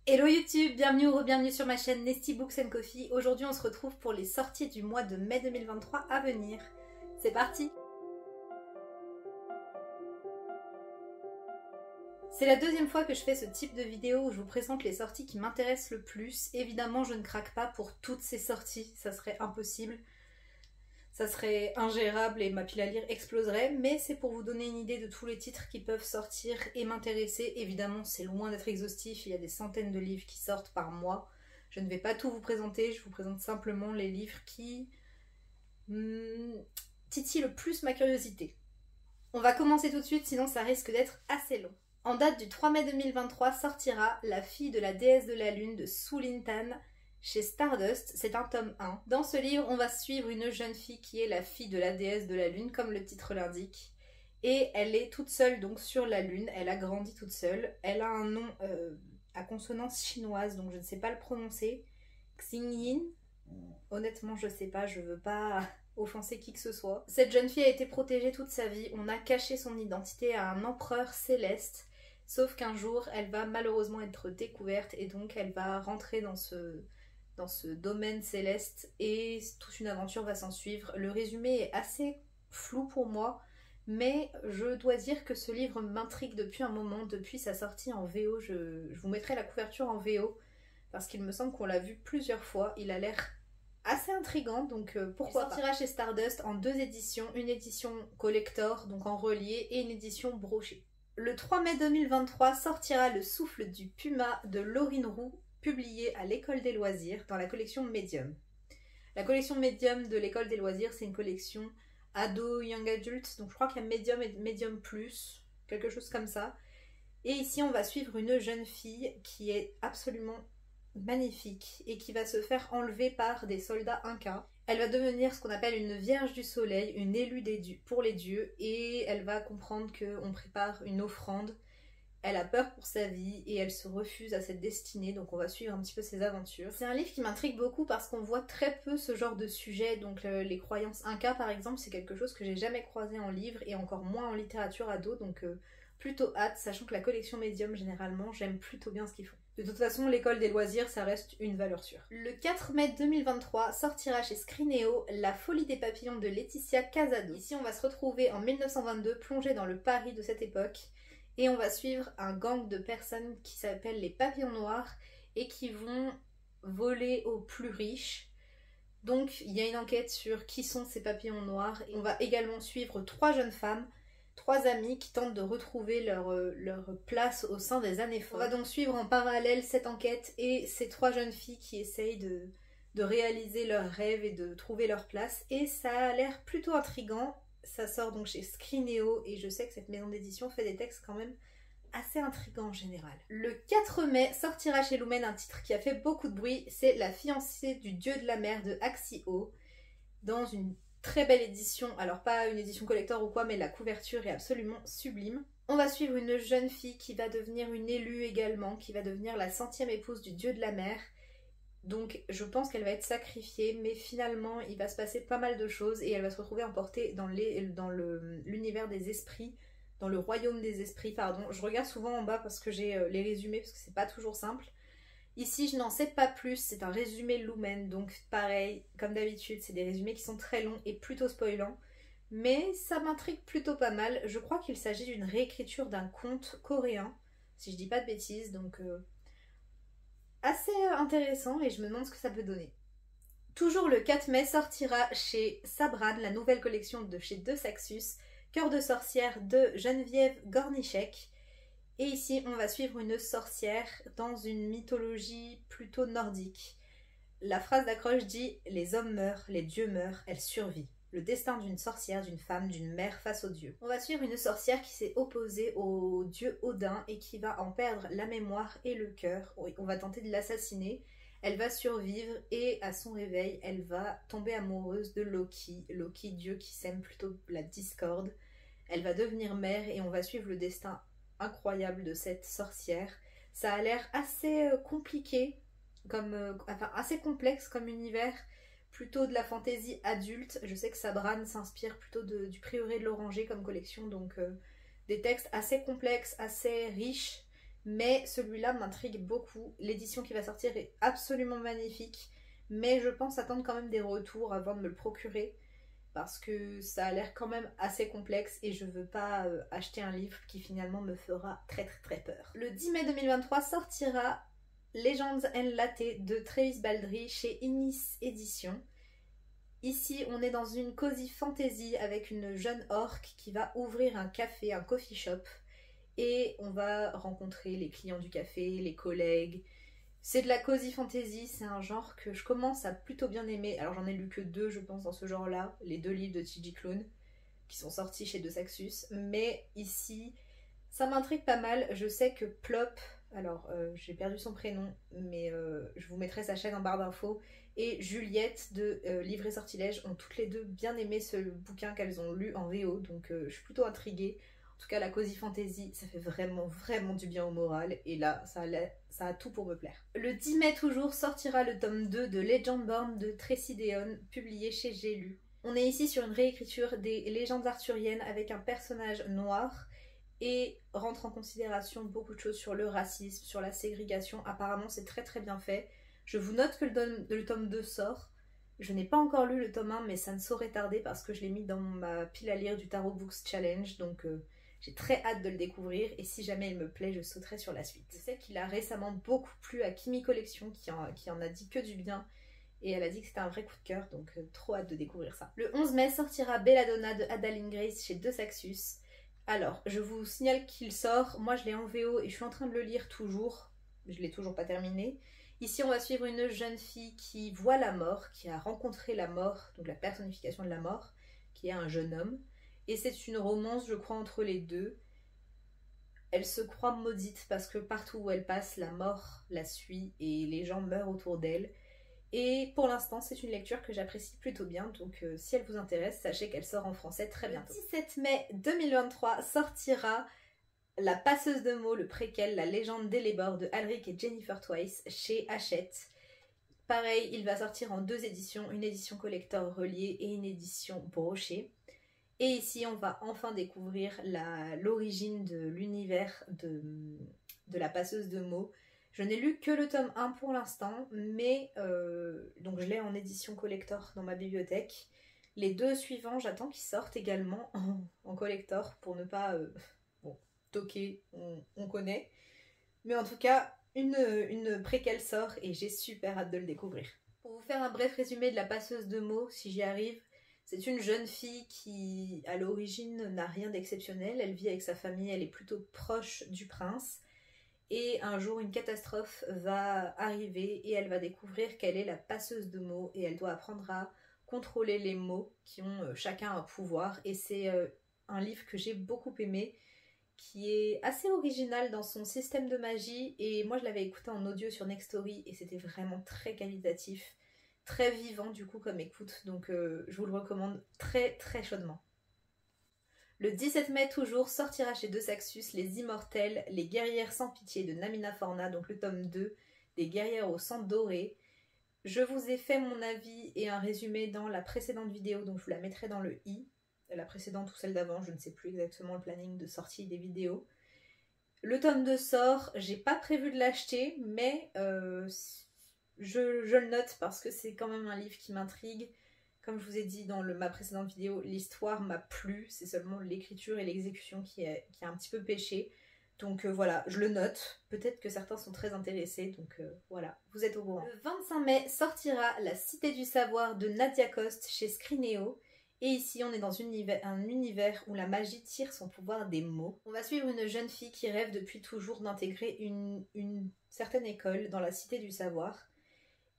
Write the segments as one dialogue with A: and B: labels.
A: Hello YouTube, bienvenue ou re-bienvenue sur ma chaîne Nesty Books & Coffee. Aujourd'hui on se retrouve pour les sorties du mois de mai 2023 à venir. C'est parti! C'est la deuxième fois que je fais ce type de vidéo où je vous présente les sorties qui m'intéressent le plus. Évidemment je ne craque pas pour toutes ces sorties, ça serait impossible. Ça serait ingérable et ma pile à lire exploserait, mais c'est pour vous donner une idée de tous les titres qui peuvent sortir et m'intéresser. Évidemment, c'est loin d'être exhaustif, il y a des centaines de livres qui sortent par mois. Je ne vais pas tout vous présenter, je vous présente simplement les livres qui titillent le plus ma curiosité. On va commencer tout de suite, sinon ça risque d'être assez long. En date du 3 mai 2023 sortira La fille de la déesse de la lune de Su Lin Tan, chez Stardust, c'est un tome 1. Dans ce livre, on va suivre une jeune fille qui est la fille de la déesse de la lune, comme le titre l'indique. Et elle est toute seule donc sur la lune, elle a grandi toute seule. Elle a un nom à consonance chinoise, donc je ne sais pas le prononcer. Xingyin. Honnêtement, je sais pas, je veux pas offenser qui que ce soit. Cette jeune fille a été protégée toute sa vie, on a caché son identité à un empereur céleste. Sauf qu'un jour, elle va malheureusement être découverte et donc elle va rentrer dans ce domaine céleste et toute une aventure va s'en suivre. Le résumé est assez flou pour moi, mais je dois dire que ce livre m'intrigue depuis un moment, depuis sa sortie en VO. Je vous mettrai la couverture en VO parce qu'il me semble qu'on l'a vu plusieurs fois. Il a l'air assez intriguant, donc pourquoi pas. Il sortira chez Stardust en 2 éditions, une édition collector, donc en relié, et une édition brochée. Le 3 mai 2023 sortira Le souffle du puma de Laurine Roux, publié à l'École des loisirs dans la collection Medium. La collection Medium de l'École des loisirs, c'est une collection ado, young adult, donc je crois qu'il y a Medium et Medium plus, quelque chose comme ça. Et ici, on va suivre une jeune fille qui est absolument magnifique et qui va se faire enlever par des soldats incas. Elle va devenir ce qu'on appelle une vierge du soleil, une élue pour les dieux, et elle va comprendre qu'on prépare une offrande. Elle a peur pour sa vie et elle se refuse à cette destinée, donc on va suivre un petit peu ses aventures. C'est un livre qui m'intrigue beaucoup parce qu'on voit très peu ce genre de sujet, donc les croyances incas par exemple, c'est quelque chose que j'ai jamais croisé en livre et encore moins en littérature ado, donc plutôt hâte, sachant que la collection Medium généralement, j'aime plutôt bien ce qu'ils font. De toute façon, l'école des loisirs, ça reste une valeur sûre. Le 4 mai 2023 sortira chez Scrineo La folie des papillons de Laetitia Casado. Ici, on va se retrouver en 1922, plongé dans le Paris de cette époque. Et on va suivre un gang de personnes qui s'appellent les papillons noirs et qui vont voler aux plus riches. Donc il y a une enquête sur qui sont ces papillons noirs. Et on va également suivre 3 jeunes femmes, 3 amies qui tentent de retrouver leur place au sein des années folles. On va donc suivre en parallèle cette enquête et ces 3 jeunes filles qui essayent de réaliser leurs rêves et de trouver leur place. Et ça a l'air plutôt intriguant. Ça sort donc chez Scrineo et je sais que cette maison d'édition fait des textes quand même assez intrigants en général. Le 4 mai sortira chez Lumen un titre qui a fait beaucoup de bruit, c'est La fiancée du dieu de la mer de Axio, dans une très belle édition, alors pas une édition collector ou quoi, mais la couverture est absolument sublime. On va suivre une jeune fille qui va devenir une élue également, qui va devenir la 100e épouse du dieu de la mer. Donc je pense qu'elle va être sacrifiée, mais finalement il va se passer pas mal de choses et elle va se retrouver emportée dans l'univers des esprits, dans le royaume des esprits, pardon. Je regarde souvent en bas parce que j'ai les résumés, parce que c'est pas toujours simple. Ici je n'en sais pas plus, c'est un résumé Lumen, donc pareil, comme d'habitude, c'est des résumés qui sont très longs et plutôt spoilants. Mais ça m'intrigue plutôt pas mal. Je crois qu'il s'agit d'une réécriture d'un conte coréen, si je dis pas de bêtises, donc assez intéressant et je me demande ce que ça peut donner. Toujours le 4 mai sortira chez Sabran la nouvelle collection de chez De Saxus, Cœur de sorcière de Geneviève Gornichek. Et ici on va suivre une sorcière dans une mythologie plutôt nordique. La phrase d'accroche dit « Les hommes meurent, les dieux meurent, elle survit ». Le destin d'une sorcière, d'une femme, d'une mère face aux dieux. On va suivre une sorcière qui s'est opposée au dieu Odin et qui va en perdre la mémoire et le cœur. On va tenter de l'assassiner. Elle va survivre et à son réveil, elle va tomber amoureuse de Loki. Loki, dieu qui sème plutôt la discorde. Elle va devenir mère et on va suivre le destin incroyable de cette sorcière. Ça a l'air assez compliqué, enfin assez complexe comme univers. Plutôt de la fantaisie adulte. Je sais que Sabran s'inspire plutôt du Prieuré de l'Oranger comme collection, donc des textes assez complexes, assez riches, mais celui-là m'intrigue beaucoup. L'édition qui va sortir est absolument magnifique, mais je pense attendre quand même des retours avant de me le procurer, parce que ça a l'air quand même assez complexe et je veux pas acheter un livre qui finalement me fera très très très peur. Le 10 mai 2023 sortira Legends and Latte de Travis Baldree chez Inis Éditions. Ici, on est dans une cozy fantasy avec une jeune orque qui va ouvrir un café, un coffee shop, et on va rencontrer les clients du café, les collègues. C'est de la cozy fantasy, c'est un genre que je commence à plutôt bien aimer. Alors j'en ai lu que 2 je pense dans ce genre-là, les 2 livres de T.J. Klune qui sont sortis chez De Saxus, mais ici ça m'intrigue pas mal. Je sais que Plop, alors j'ai perdu son prénom, mais je vous mettrai sa chaîne en barre d'infos, et Juliette de Livre et Sortilège ont toutes les deux bien aimé ce bouquin qu'elles ont lu en VO, donc je suis plutôt intriguée. En tout cas, la cozy fantasy, ça fait vraiment vraiment du bien au moral, et là, ça a tout pour me plaire. Le 10 mai toujours sortira le tome 2 de Legendborn de Tracy Deonn, publié chez J'ai lu. On est ici sur une réécriture des légendes arthuriennes avec un personnage noir, et rentre en considération beaucoup de choses sur le racisme, sur la ségrégation. Apparemment, c'est très très bien fait. Je vous note que le tome 2 sort. Je n'ai pas encore lu le tome 1, mais ça ne saurait tarder parce que je l'ai mis dans ma pile à lire du Tarot Books Challenge, donc j'ai très hâte de le découvrir, et si jamais il me plaît, je sauterai sur la suite. Je sais qu'il a récemment beaucoup plu à Kimi Collection, qui en a dit que du bien, et elle a dit que c'était un vrai coup de cœur, donc trop hâte de découvrir ça. Le 11 mai sortira Belladonna de Adalyn Grace chez De Saxus. Alors, je vous signale qu'il sort, moi je l'ai en VO et je suis en train de le lire toujours, je l'ai toujours pas terminé. Ici on va suivre une jeune fille qui voit la mort, qui a rencontré la mort, donc la personnification de la mort, qui est un jeune homme. Et c'est une romance, je crois, entre les deux. Elle se croit maudite parce que partout où elle passe, la mort la suit et les gens meurent autour d'elle. Et pour l'instant, c'est une lecture que j'apprécie plutôt bien, donc si elle vous intéresse, sachez qu'elle sort en français très bientôt. Le 17 mai 2023 sortira La Passeuse de mots, le préquel, la légende d'Elébor de Alric et Jennifer Twice chez Hachette. Pareil, il va sortir en 2 éditions, une édition collector reliée et une édition brochée. Et ici, on va enfin découvrir l'origine de l'univers de La Passeuse de mots. Je n'ai lu que le tome 1 pour l'instant, mais donc je l'ai en édition collector dans ma bibliothèque. Les 2 suivants, j'attends qu'ils sortent également en collector pour ne pas bon, toquer, on connaît. Mais en tout cas, une préquelle sort et j'ai super hâte de le découvrir. Pour vous faire un bref résumé de La Passeuse de mots, si j'y arrive, c'est une jeune fille qui, à l'origine, n'a rien d'exceptionnel. Elle vit avec sa famille, elle est plutôt proche du prince. Et un jour, une catastrophe va arriver et elle va découvrir qu'elle est la passeuse de mots et elle doit apprendre à contrôler les mots qui ont chacun un pouvoir. Et c'est un livre que j'ai beaucoup aimé, qui est assez original dans son système de magie. Et moi, je l'avais écouté en audio sur Nextory et c'était vraiment très qualitatif, très vivant du coup comme écoute. Donc je vous le recommande très très chaudement. Le 17 mai toujours sortira chez De Saxus Les Immortels, les guerrières sans pitié de Namina Forna, donc le tome 2 des guerrières au sang doré. Je vous ai fait mon avis et un résumé dans la précédente vidéo, donc je vous la mettrai dans le i. La précédente ou celle d'avant, je ne sais plus exactement le planning de sortie des vidéos. Le tome 2 sort, j'ai pas prévu de l'acheter, mais je le note parce que c'est quand même un livre qui m'intrigue. Comme je vous ai dit dans ma précédente vidéo, l'histoire m'a plu, c'est seulement l'écriture et l'exécution qui a un petit peu péché. Donc voilà, je le note. Peut-être que certains sont très intéressés, donc voilà, vous êtes au courant. Le 25 mai sortira La Cité du Savoir de Nadia Coste chez Scrineo. Et ici, on est dans un univers où la magie tire son pouvoir des mots. On va suivre une jeune fille qui rêve depuis toujours d'intégrer une certaine école dans la Cité du Savoir.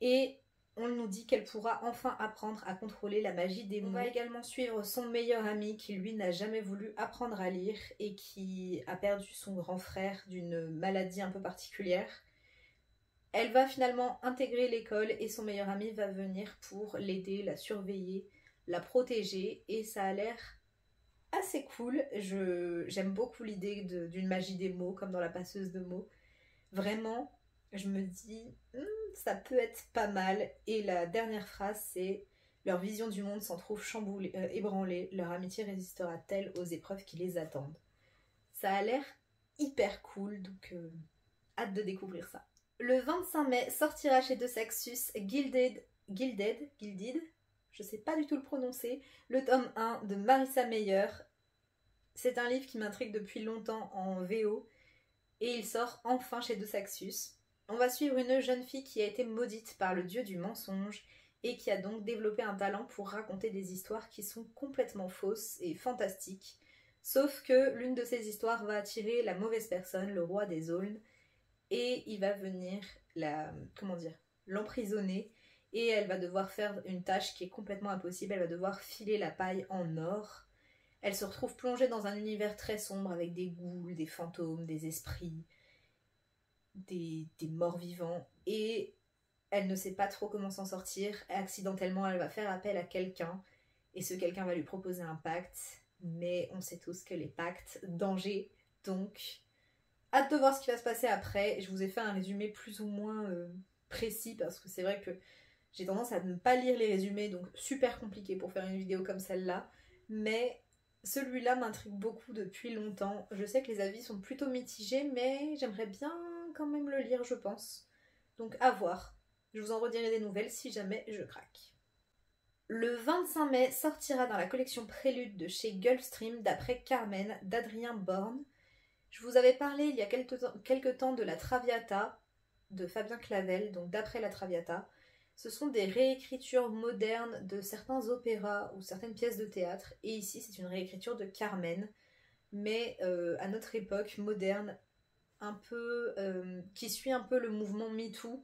A: Et on nous dit qu'elle pourra enfin apprendre à contrôler la magie des mots. On va également suivre son meilleur ami qui, lui, n'a jamais voulu apprendre à lire et qui a perdu son grand frère d'une maladie un peu particulière. Elle va finalement intégrer l'école et son meilleur ami va venir pour l'aider, la surveiller, la protéger, et ça a l'air assez cool. J'aime beaucoup l'idée d'une magie des mots comme dans La Passeuse de mots. Vraiment, je me dis, ça peut être pas mal. Et la dernière phrase, c'est « Leur vision du monde s'en trouve ébranlée, leur amitié résistera-t-elle aux épreuves qui les attendent ?» Ça a l'air hyper cool, donc hâte de découvrir ça. Le 25 mai sortira chez De Saxus Gilded, je sais pas du tout le prononcer, le tome 1 de Marissa Meyer. C'est un livre qui m'intrigue depuis longtemps en VO et il sort enfin chez De Saxus. On va suivre une jeune fille qui a été maudite par le dieu du mensonge et qui a donc développé un talent pour raconter des histoires qui sont complètement fausses et fantastiques. Sauf que l'une de ces histoires va attirer la mauvaise personne, le roi des aulnes, et il va venir l'emprisonner et elle va devoir faire une tâche qui est complètement impossible, elle va devoir filer la paille en or. Elle se retrouve plongée dans un univers très sombre avec des ghouls, des fantômes, des esprits, des morts vivants et elle ne sait pas trop comment s'en sortir. Accidentellement, elle va faire appel à quelqu'un et ce quelqu'un va lui proposer un pacte, mais on sait tous que les pactes, danger, donc hâte de voir ce qui va se passer après. Je vous ai fait un résumé plus ou moins précis parce que c'est vrai que j'ai tendance à ne pas lire les résumés, donc super compliqué pour faire une vidéo comme celle-là, mais celui-là m'intrigue beaucoup depuis longtemps. Je sais que les avis sont plutôt mitigés, mais j'aimerais bien quand même le lire, je pense. Donc à voir. Je vous en redirai des nouvelles si jamais je craque. Le 25 mai sortira dans la collection Prélude de chez Gulfstream d'après Carmen d'Adrien Borne. Je vous avais parlé il y a quelque temps de la Traviata de Fabien Clavel, donc d'après la Traviata. Ce sont des réécritures modernes de certains opéras ou certaines pièces de théâtre. Et ici, c'est une réécriture de Carmen, mais à notre époque moderne, un peu qui suit un peu le mouvement MeToo.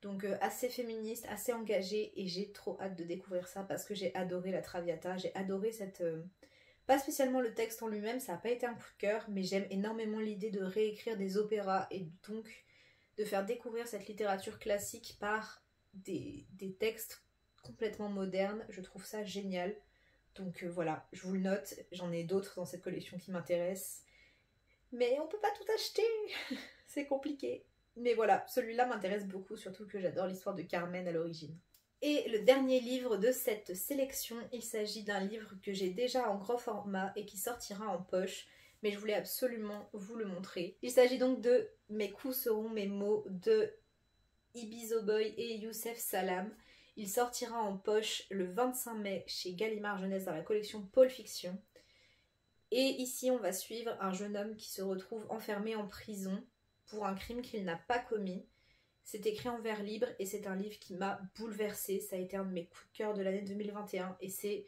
A: Donc assez féministe, assez engagée, et j'ai trop hâte de découvrir ça parce que j'ai adoré la Traviata, j'ai adoré cette... Pas spécialement le texte en lui-même, ça n'a pas été un coup de cœur, mais j'aime énormément l'idée de réécrire des opéras et donc de faire découvrir cette littérature classique par des textes complètement modernes. Je trouve ça génial. Donc voilà, je vous le note, j'en ai d'autres dans cette collection qui m'intéressent. Mais on peut pas tout acheter, c'est compliqué. Mais voilà, celui-là m'intéresse beaucoup, surtout que j'adore l'histoire de Carmen à l'origine. Et le dernier livre de cette sélection, il s'agit d'un livre que j'ai déjà en gros format et qui sortira en poche, mais je voulais absolument vous le montrer. Il s'agit donc de Mes coups seront mes mots de Ibizoboy et Youssef Salam. Il sortira en poche le 25 mai chez Gallimard Jeunesse dans la collection Pôle Fiction. Et ici, on va suivre un jeune homme qui se retrouve enfermé en prison pour un crime qu'il n'a pas commis. C'est écrit en vers libre et c'est un livre qui m'a bouleversée. Ça a été un de mes coups de cœur de l'année 2021 et c'est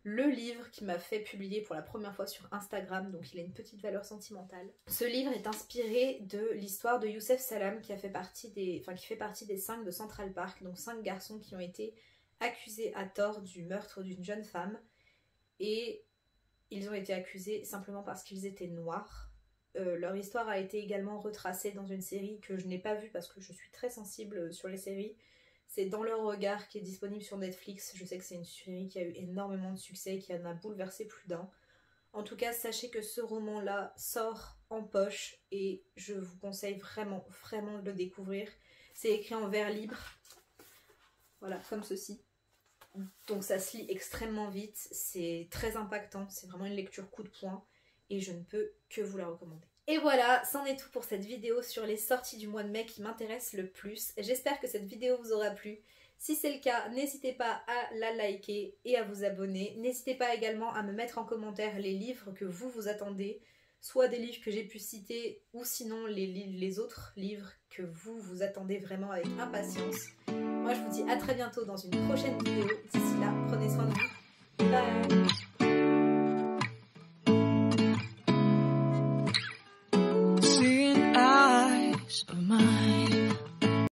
A: le livre qui m'a fait publier pour la première fois sur Instagram, donc il a une petite valeur sentimentale. Ce livre est inspiré de l'histoire de Youssef Salam qui fait partie des 5 de Central Park, donc 5 garçons qui ont été accusés à tort du meurtre d'une jeune femme et ils ont été accusés simplement parce qu'ils étaient noirs. Leur histoire a été également retracée dans une série que je n'ai pas vue parce que je suis très sensible sur les séries. C'est Dans leur regard qui est disponible sur Netflix. Je sais que c'est une série qui a eu énormément de succès, qui en a bouleversé plus d'un. En tout cas, sachez que ce roman-là sort en poche et je vous conseille vraiment, vraiment de le découvrir. C'est écrit en vers libre. Voilà, comme ceci. Donc ça se lit extrêmement vite, c'est très impactant, c'est vraiment une lecture coup de poing et je ne peux que vous la recommander. Et voilà, c'en est tout pour cette vidéo sur les sorties du mois de mai qui m'intéressent le plus. J'espère que cette vidéo vous aura plu. Si c'est le cas, n'hésitez pas à la liker et à vous abonner. N'hésitez pas également à me mettre en commentaire les livres que vous attendez, soit des livres que j'ai pu citer ou sinon les autres livres que vous attendez vraiment avec impatience. Moi je vous dis à très bientôt dans une prochaine vidéo. D'ici là, prenez soin de vous. Bye.